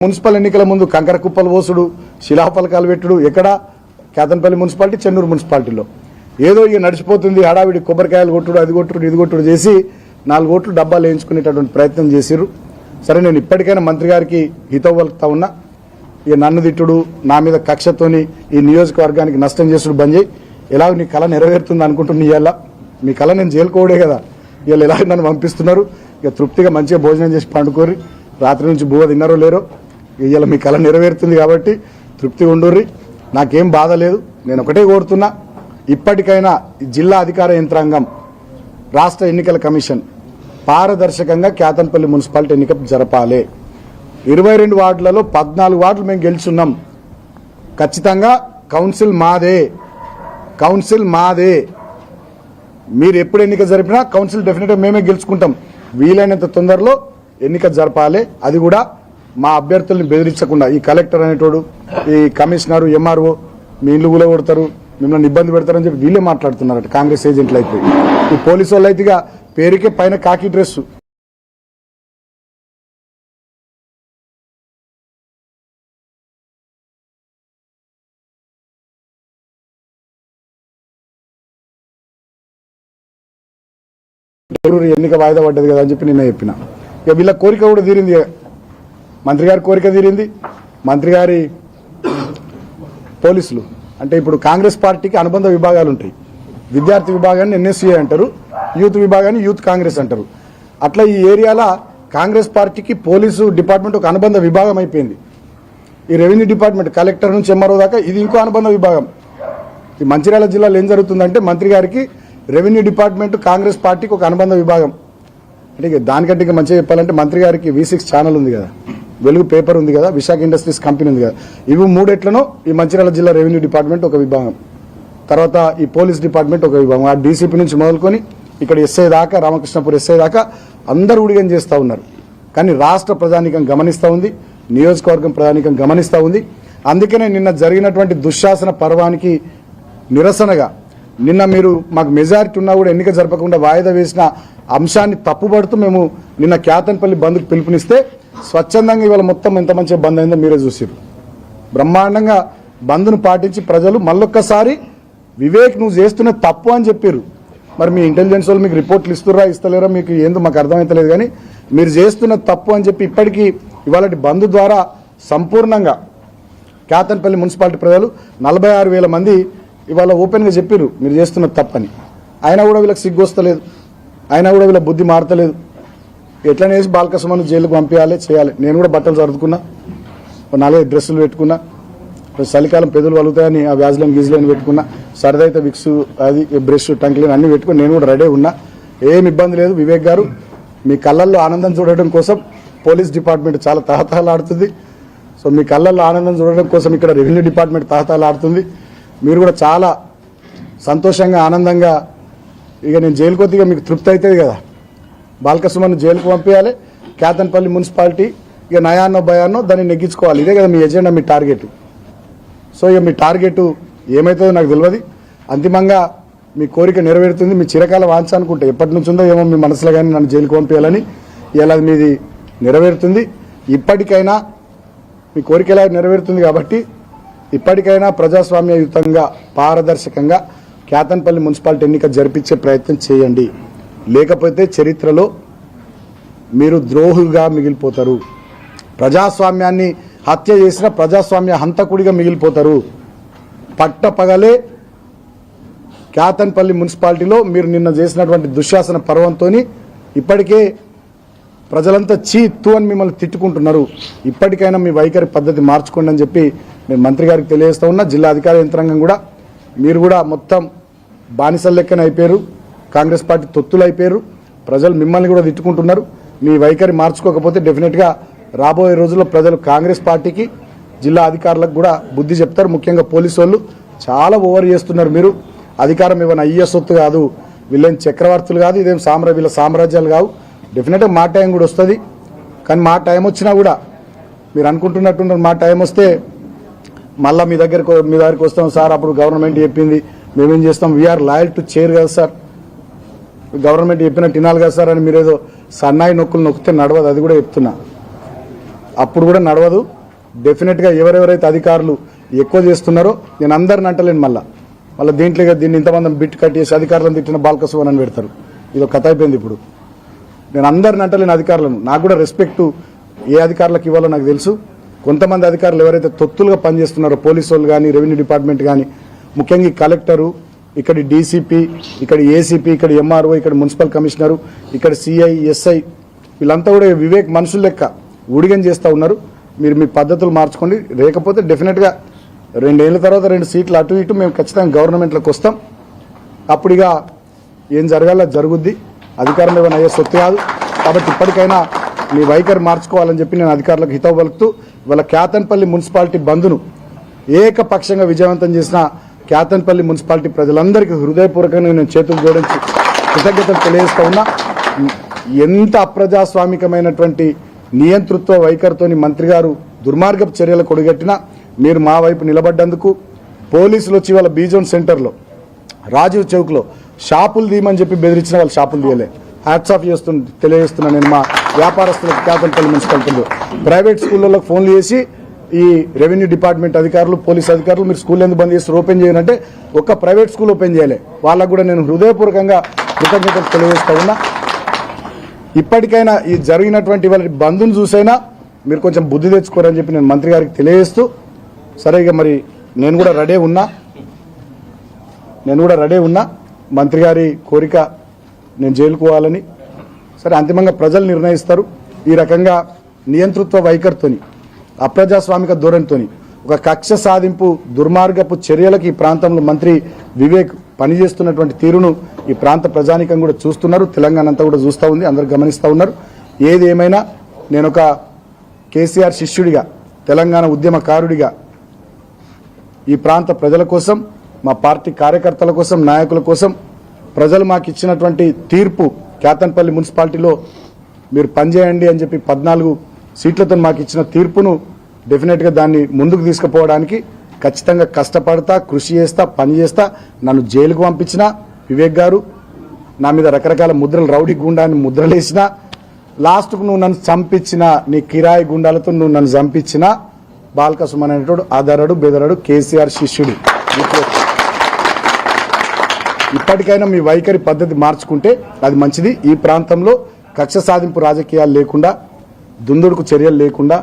Municipal ఎన్నికల ముందు కంకర కుప్పలు పోసుడు, శిలాఫలకాలు పెట్టుడు ఎక్కడ? కేతన్పల్లి మున్సిపాలిటీ, చెన్నూరు మున్సిపాలిటీలో. ఏదో ఇక నడిచిపోతుంది, హడావిడి కొబ్బరికాయలు కొట్టుడు, అది కొట్టుడు, ఇది కొట్టుడు చేసి 4 ఓట్లు డబ్బాలు వేయించుకునేటటువంటి ప్రయత్నం చేసిర్రు. సరే, నేను ఇప్పటికైనా మంత్రి గారికి హితవు పలుకుతా ఉన్నా. ఇక నన్ను తిట్టుడు, నా మీద కక్షతోని ఈ నియోజకవర్గానికి నష్టం చేసుడు బంద్ చేయి. ఎలాగో నీ కళ నెరవేరుతుంది అనుకుంటున్నా. ఇవాళ మీ కళ నేను జైలుకోవడే కదా. ఇవాళ ఎలాగ నన్ను పంపిస్తున్నారు. ఇక తృప్తిగా మంచిగా భోజనం చేసి పండుకోర్రి. రాత్రి నుంచి బువ్వ తిన్నారో లేరో, ఇవాళ మీ కళ నెరవేరుతుంది కాబట్టి తృప్తిగా ఉండుర్రి. నాకేం బాధ లేదు. నేను ఒకటే కోరుతున్నా, ఇప్పటికైనా జిల్లా అధికార యంత్రాంగం, రాష్ట్ర ఎన్నికల కమిషన్ పారదర్శకంగా కేతన్పల్లి మున్సిపాలిటీ ఎన్నిక జరపాలి. 22 వార్డులలో 14 వార్డులు మేము గెలుచున్నాం. ఖచ్చితంగా కౌన్సిల్ మాదే, కౌన్సిల్ మాదే. మీరు ఎప్పుడు ఎన్నిక జరిపినా కౌన్సిల్ డెఫినెట్గా మేమే గెలుచుకుంటాం. వీలైనంత తొందరలో ఎన్నిక జరపాలి. అది కూడా మా అభ్యర్థుల్ని బెదిరించకుండా. ఈ కలెక్టర్ అనేటోడు, ఈ కమిషనరు, ఎంఆర్ఓ మీ ఇల్లు కూడా కొడతారు, మిమ్మల్ని ఇబ్బంది పెడతారని చెప్పి వీళ్ళే మాట్లాడుతున్నారట. కాంగ్రెస్ ఏజెంట్లు అయిపోయి ఈ పోలీసు వాళ్ళు అయితే పేరుకే పైన కాకి డ్రెస్సు. ఎన్నిక వాయిదా పడ్డది కదా అని చెప్పి నిన్న చెప్పిన. ఇక వీళ్ళ కోరిక కూడా తీరింది, మంత్రి గారి కోరిక తీరింది. మంత్రి గారి పోలీసులు అంటే ఇప్పుడు కాంగ్రెస్ పార్టీకి అనుబంధ విభాగాలు ఉంటాయి. విద్యార్థి విభాగాన్ని ఎన్ఎస్సీఏ అంటారు, యూత్ విభాగాన్ని యూత్ కాంగ్రెస్ అంటారు. అట్లా ఈ ఏరియాలో కాంగ్రెస్ పార్టీకి పోలీసు డిపార్ట్మెంట్ ఒక అనుబంధ విభాగం అయిపోయింది. ఈ రెవెన్యూ డిపార్ట్మెంట్ కలెక్టర్ నుంచి ఎంఆర్ఓ దాకా ఇది ఇంకో అనుబంధ విభాగం. ఈ మంచిర్యాల జిల్లాలో ఏం జరుగుతుందంటే మంత్రి గారికి రెవెన్యూ డిపార్ట్మెంట్ కాంగ్రెస్ పార్టీకి ఒక అనుబంధ విభాగం. అంటే దానికంటే ఇంకా మంచిగా చెప్పాలంటే మంత్రి గారికి V6 ఛానల్ ఉంది కదా, వెలుగు పేపర్ ఉంది కదా, విశాఖ ఇండస్ట్రీస్ కంపెనీ ఉంది కదా. ఇవి 3 ఎట్లనో ఈ మంచిర్యాల జిల్లా రెవెన్యూ డిపార్ట్మెంట్ ఒక విభాగం, తర్వాత ఈ పోలీస్ డిపార్ట్మెంట్ ఒక విభాగం. ఆ డీసీపీ నుంచి మొదలుకొని ఇక్కడ ఎస్ఐ దాకా, రామకృష్ణపూర్ ఎస్ఐ దాకా అందరూ ఉడిగం చేస్తూ ఉన్నారు. కానీ రాష్ట్ర ప్రజానీకం గమనిస్తూ ఉంది, నియోజకవర్గం ప్రజానీకం గమనిస్తూ ఉంది. అందుకనే నిన్న జరిగినటువంటి దుశ్శాసన పర్వానికి నిరసనగా నిన్న మీరు మాకు మెజారిటీ ఉన్నా కూడా ఎన్నిక జరపకుండా వాయిదా వేసిన అంశాన్ని తప్పుపడుతూ మేము నిన్న కేతన్పల్లి బంద్కు పిలుపునిస్తే స్వచ్ఛందంగా ఇవాళ మొత్తం ఎంత మంచిగా బంద్ అయిందో మీరే చూసారు. బ్రహ్మాండంగా బంద్ను పాటించి ప్రజలు మళ్ళొక్కసారి వివేక్ నువ్వు చేస్తున్న తప్పు అని చెప్పారు. మరి మీ ఇంటెలిజెన్స్ వాళ్ళు మీకు రిపోర్ట్లు ఇస్తుర్రా ఇస్తలేరా మీకు ఏందో మాకు అర్థమవుతలేదు. కానీ మీరు చేస్తున్న తప్పు అని చెప్పి ఇప్పటికీ ఇవాళ బంద్ ద్వారా సంపూర్ణంగా కేతన్పల్లి మున్సిపాలిటీ ప్రజలు 46,000 మంది ఇవాళ ఓపెన్గా చెప్పారు మీరు చేస్తున్న తప్పని. అయినా కూడా వీళ్ళకి సిగ్గు వస్తలేదు, అయినా కూడా వీళ్ళ బుద్ధి మారతలేదు. ఎట్లనే వేసి బాలకృష్ణను జైలుకు పంపించాలి, చేయాలి. నేను కూడా బట్టలు సర్దుకున్నా, 4 డ్రెస్సులు పెట్టుకున్నా, చలికాలం పెదవులు వలుగుతాయని ఆ వ్యాజ్లైన్ గీజ్లైన్ పెట్టుకున్నా, సరదైతే విక్స్ అది బ్రష్ టంక్లైన్ అన్ని పెట్టుకుని నేను కూడా రెడీ ఉన్నా. ఏం ఇబ్బంది లేదు. వివేక్ గారు మీ కళ్ళల్లో ఆనందం చూడడం కోసం పోలీస్ డిపార్ట్మెంట్ చాలా తహతహలాడుతుంది. సో మీ కళ్ళల్లో ఆనందం చూడడం కోసం ఇక్కడ రెవెన్యూ డిపార్ట్మెంట్ తహతహలాడుతుంది. మీరు కూడా చాలా సంతోషంగా ఆనందంగా ఇక నేను జైలుకు కొద్దిగా మీకు తృప్తి అవుతుంది కదా. బాలకృష్ణను జైలుకు పంపించాలి, కేతన్పల్లి మున్సిపాలిటీ ఇక నయాన్నో భయాన్నో దాన్ని నెగ్గించుకోవాలి. ఇదే కదా మీ ఎజెండా, మీ టార్గెట్. సో ఇక మీ టార్గెట్ ఏమవుతుందో నాకు తెలియదు. అంతిమంగా మీ కోరిక నెరవేరుతుంది. మీ చిరకాల వాంఛ అనుకుంటే ఎప్పటి నుంచి ఉందో ఏమో మీ మనసులో కానీ నన్ను జైలుకు పంపించాలని, ఇలా మీది నెరవేరుతుంది. ఇప్పటికైనా మీ కోరిక ఎలా నెరవేరుతుంది కాబట్టి ఇప్పటికైనా ప్రజాస్వామ్యయుతంగా పారదర్శకంగా కేతన్పల్లి మున్సిపాలిటీ ఎన్నిక జరిపించే ప్రయత్నం చేయండి. లేకపోతే చరిత్రలో మీరు ద్రోహుగా మిగిలిపోతారు. ప్రజాస్వామ్యాన్ని హత్య చేసిన ప్రజాస్వామ్య హంతకుడిగా మిగిలిపోతారు. పట్టపగలే కేతన్పల్లి మున్సిపాలిటీలో మీరు నిన్న చేసినటువంటి దుశ్శాసన పర్వంతో ఇప్పటికే ప్రజలంతా చీత్తు అని మిమ్మల్ని తిట్టుకుంటున్నారు. ఇప్పటికైనా మీ వైఖరి పద్ధతి మార్చుకోండి అని చెప్పి నేను మంత్రి గారికి తెలియజేస్తా ఉన్నా. జిల్లా అధికార యంత్రాంగం కూడా మీరు కూడా మొత్తం బానిసల లెక్కన అయిపోయారు, కాంగ్రెస్ పార్టీ తొత్తులు అయిపోయారు. ప్రజలు మిమ్మల్ని కూడా తిట్టుకుంటున్నారు. మీ వైఖరి మార్చుకోకపోతే డెఫినెట్గా రాబోయే రోజుల్లో ప్రజలు కాంగ్రెస్ పార్టీకి, జిల్లా అధికారులకు కూడా బుద్ధి చెప్తారు. ముఖ్యంగా పోలీసు వాళ్ళు చాలా ఓవర్ చేస్తున్నారు. మీరు అధికారం ఏమైనా అయ్యే సొత్తు కాదు, వీళ్ళేం చక్రవర్తులు కాదు, ఇదేం వీళ్ళ సామ్రాజ్యాలు కావు. డెఫినెట్గా మా టైం కూడా వస్తుంది. కానీ మా టైం వచ్చినా కూడా మీరు అనుకుంటున్నట్టున్నారు మా టైం వస్తే మళ్ళీ మీ దగ్గరికి వస్తాం సార్, అప్పుడు గవర్నమెంట్ చెప్పింది మేమేం చేస్తాం, వీఆర్ లాయల్ టు చైర్ కదా సార్, గవర్నమెంట్ చెప్పినట్టు వినాలి కదా సార్ అని మీరు ఏదో సన్నాయి నొక్కులు నొక్కితే నడవదు. అది కూడా చెప్తున్నా. అప్పుడు కూడా నడవదు. డెఫినెట్గా ఎవరెవరైతే అధికారులు ఎక్కువ చేస్తున్నారో నేను అందరిని అంటలేను. మళ్ళీ దీన్ని ఇంతమంది బిట్ కట్టేసి అధికారులను తిట్టిన బాల్కసువన్ అని పెడతారు. ఇది ఒక కథ అయిపోయింది. ఇప్పుడు నేను అందరిని అంటలేను అధికారులను. నాకు కూడా రెస్పెక్ట్ ఏ అధికారులకు ఇవ్వాలో నాకు తెలుసు. కొంతమంది అధికారులు ఎవరైతే తొత్తులుగా పనిచేస్తున్నారో పోలీసు వాళ్ళు కానీ రెవెన్యూ డిపార్ట్మెంట్ కానీ ముఖ్యంగా ఈ కలెక్టరు, ఇక్కడ డీసీపీ, ఇక్కడ ఏసీపీ, ఇక్కడ ఎంఆర్ఓ, ఇక్కడ మున్సిపల్ కమిషనరు, ఇక్కడ సిఐ, ఎస్ఐ వీళ్ళంతా కూడా వివేక్ మనుషులు లెక్క ఊడిగం చేస్తూ ఉన్నారు. మీరు మీ పద్ధతులు మార్చుకోండి. లేకపోతే డెఫినెట్గా 2 ఏళ్ల తర్వాత 2 సీట్లు అటు ఇటు మేము ఖచ్చితంగా గవర్నమెంట్లోకి వస్తాం. అప్పుడు ఇక ఏం జరగాలో జరుగుద్ది. అధికారం ఏమైనా అయ్యే సొత్తు కాదు. కాబట్టి ఇప్పటికైనా మీ వైఖరి మార్చుకోవాలని చెప్పి నేను అధికారులకు హితవు పలుకుతూ ఇవాళ కేతన్పల్లి మున్సిపాలిటీ బంద్ను ఏకపక్షంగా విజయవంతం చేసిన కేతన్పల్లి మున్సిపాలిటీ ప్రజలందరికీ హృదయపూర్వకంగా నేను చేతులు జోడించి కృతజ్ఞతలు తెలియజేస్తా ఉన్నా. ఎంత అప్రజాస్వామికమైనటువంటి నియంతృత్వ వైఖరితోని మంత్రి గారు దుర్మార్గపు చర్యలు కొడిగట్టినా మీరు మా వైపు నిలబడ్డందుకు, పోలీసులు వచ్చి వాళ్ళ బీజోన్ సెంటర్లో రాజీవ్ చౌక్లో షాపులు తీయమని చెప్పి బెదిరించిన వాళ్ళు షాపులు తీయలే. హ్యాట్స్ ఆఫ్ తెలియజేస్తున్నా నేను మా వ్యాపారస్తులకు. కేతన్పల్లి మున్సిపాలిటీలో ప్రైవేట్ స్కూళ్ళకి ఫోన్లు చేసి ఈ రెవెన్యూ డిపార్ట్మెంట్ అధికారులు, పోలీస్ అధికారులు మీరు స్కూల్ ఎందుకు బంద్ చేస్తారు, ఓపెన్ చేయాలంటే ఒక్క ప్రైవేట్ స్కూల్ ఓపెన్ చేయలే. వాళ్ళకు కూడా నేను హృదయపూర్వకంగా కృతజ్ఞతలు తెలియజేస్తా ఉన్నా. ఇప్పటికైనా ఈ జరిగినటువంటి వాళ్ళ బంధుని చూసైనా మీరు కొంచెం బుద్ధి తెచ్చుకోరని చెప్పి నేను మంత్రి గారికి తెలియజేస్తూ, సరే ఇక మరి నేను కూడా రెడీ ఉన్నా మంత్రి గారి కోరిక నేను జైలుకు పోవాలని. సరే అంతిమంగా ప్రజలు నిర్ణయిస్తారు. ఈ రకంగా నియంతృత్వ వైఖరితోని, అప్రజాస్వామిక ధోరణితోని, ఒక కక్ష సాధింపు దుర్మార్గపు చర్యలకు ఈ ప్రాంతంలో మంత్రి వివేక్ పనిచేస్తున్నటువంటి తీరును ఈ ప్రాంత ప్రజానికం కూడా చూస్తున్నారు. తెలంగాణ అంతా కూడా చూస్తూ ఉంది, అందరూ గమనిస్తూ ఉన్నారు. ఏది ఏమైనా నేను ఒక కేసీఆర్ శిష్యుడిగా, తెలంగాణ ఉద్యమకారుడిగా ఈ ప్రాంత ప్రజల కోసం, మా పార్టీ కార్యకర్తల కోసం, నాయకుల కోసం ప్రజలు మాకు ఇచ్చినటువంటి తీర్పు, కేతన్పల్లి మున్సిపాలిటీలో మీరు పనిచేయండి అని చెప్పి 14 సీట్లతో మాకు ఇచ్చిన తీర్పును డెఫినెట్గా దాన్ని ముందుకు తీసుకుపోవడానికి ఖచ్చితంగా కష్టపడతా, కృషి చేస్తా, పని చేస్తా. నన్ను జైలుకు పంపించిన వివేక్ గారు, నా మీద రకరకాల ముద్రలు, రౌడీ గుండాన్ని ముద్రలేసిన, లాస్ట్కు నువ్వు నన్ను చంపించిన, నీ కిరాయి గుండాలతో నువ్వు నన్ను చంపించిన బాల్కసుమన్ అనేటోడు ఆధారాడు బెదరాడు కేసీఆర్ శిష్యుడు. ఇప్పటికైనా మీ వైఖరి పద్ధతి మార్చుకుంటే అది మంచిది. ఈ ప్రాంతంలో కక్ష సాధింపు రాజకీయాలు లేకుండా, దుందుడుకు చర్యలు లేకుండా